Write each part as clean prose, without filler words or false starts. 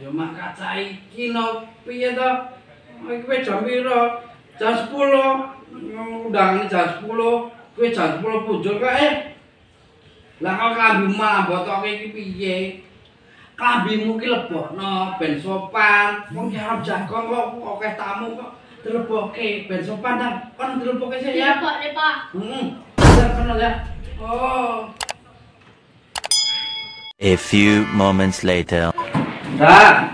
Ya mak kaca iki no piye to? Iki wis jam piro? Jam 10. Undangane jam 10. Kowe jam 10 punjul kae. Lah kok klambi malah botoke iki piye? Klambimu ki lebokno ben sopan. Wong ki arep jagon kok akeh tamu kok dilebokke ben sopan ta. Kon dilebokke sik ya. Dilebokke, Pak. Kono ya. Oh. A few moments later. Dah.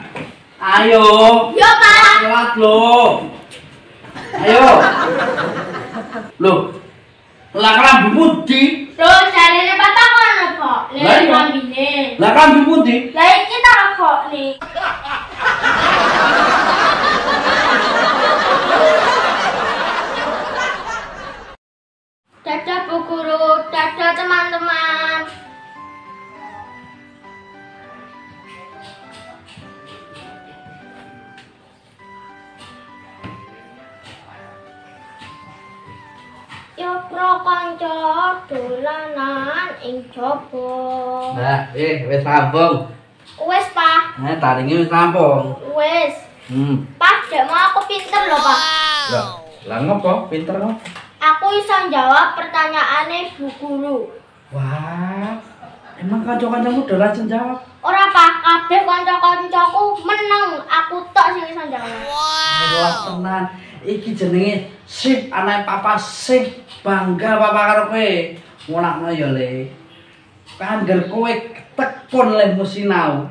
Ayo. Yo, Pak. Telat lo. Ayo. Loh. Lah klambimu di. Loh, jarene Bapak kono, Pak. Lah iya. Klambine. Lah klambimu di. Lah iki tak kok nih. Dadah Bu Guru, dadah teman-teman. Yo pro kanca dolanan ing jaba. Nah, wis rampung. Wes, Pak. Nah, taringe wis rampung. Wes. Pak, dek mau aku pinter loh, Pak. Lah ngopo? Pinter kok. Aku iso jawab pertanyaane Bu Guru. Wah. Emang kanca-kancamu dolan jawab? Ora, Pak, kabeh kanca-kancaku meneng, aku tok sing iso jawab. Wah, tenan. Iki jenenge sip anake papa sing bangga papa karo kowe. Ngono ya, Le. Kangger kowe tekun le sinau.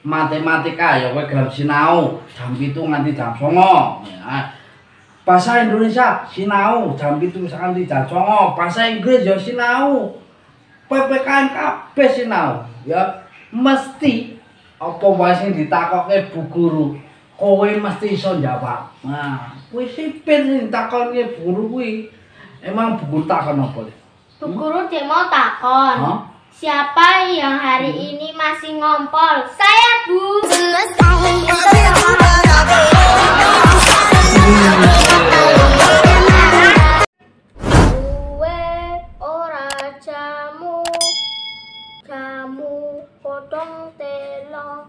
Matematika ya kowe gelem sinau jam 7 nganti jam 09.00. Ya. Bahasa Indonesia sinau jam 7 nganti jam 09.00. Bahasa Inggris ya sinau. PPKN kabeh sinau. Ya mesti apa wae sing ditakokke Bu Guru, kowe mesti iso jawab. Nah, kowe sipir sing ditakokke Bu Guru kuwi. Emang Bu Guru takon apa? Bu Guru dia mau takon. Hah? Siapa yang hari ini masih ngompol? Saya, Bu. Gue ora jamu, jamu potong telo.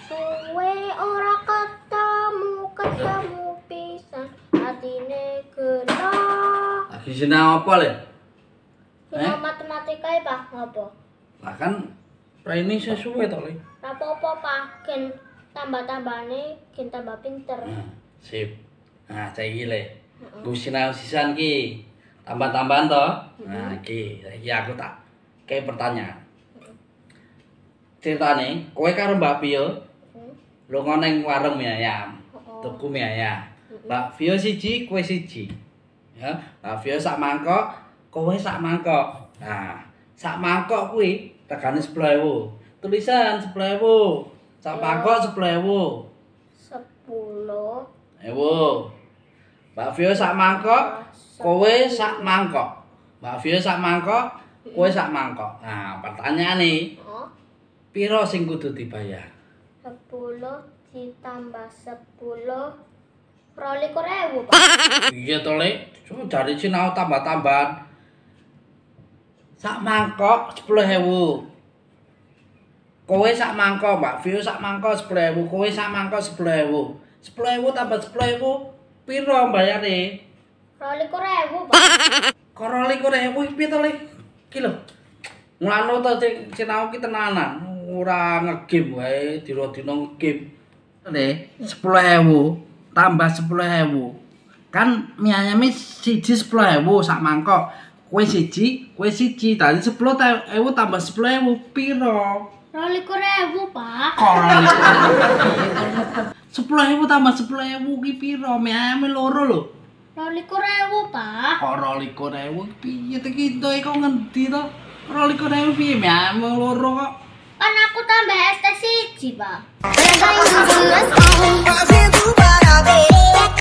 Suwe ora ketemu pisan, atine gelo. Lagi sinau apa, Le? Cuma matematika ya, Pak, ngopo? Lah kan ini sesuai to, Le. Apa-apa, Pak, gen tambah-tambahane gen tambah pinter. Sip. Nah, saiki Le. Gue sinau sisan ki. Tambah-tambahan to. Nah, iki aku tak kayak pertanyaan. Ceritane, kowe karo Mbak Pio lunga ning warung mie ayam. Tuku mie ayam. Mbak Pio siji, kowe siji. Ya, Mbak Pio sak mangkok, kowe sak mangkok. Nah, sak mangkok kuwi regane 10.000. Tulisan 10.000. Sak mangkok 10.000. 10. Mbak Vio sak mangkok, kowe sak mangkok. Mbak Vio sak mangkok, kowe sak mangkok. Nah, pertanyaane, piro sing kudu dibayar? 10 ditambah 10 22.000, Pak. Iya to, Le. Cuma dari sinau tambah-tambahan. Sak mangkok 10.000. Kowe sak mangkok, Mbak Vio sak mangkok 10.000, kowe sak mangkok 10.000. 10.000 tambah 10.000 piro bayare? 22.000, Pak. Karo 22.000 piye to, Le? Ki lho. Mulane to sinau ki tenanan, ora ngegame wae, dina-dina ngegame. Le, 10.000 tambah 10.000. Kan mie ayame siji 10.000 sak mangkok. Kowe siji, dadi 10.000 tambah 10.000 piro? 22.000, Pak. 10.000 tambah 10.000 ki piro? Mie ayame loro lho. 22.000, Pak. Kok 22.000 piye to ki kok ngendi to? 22.000 piye mie ayame loro kok? Kan aku tambah es teh siji, Pak.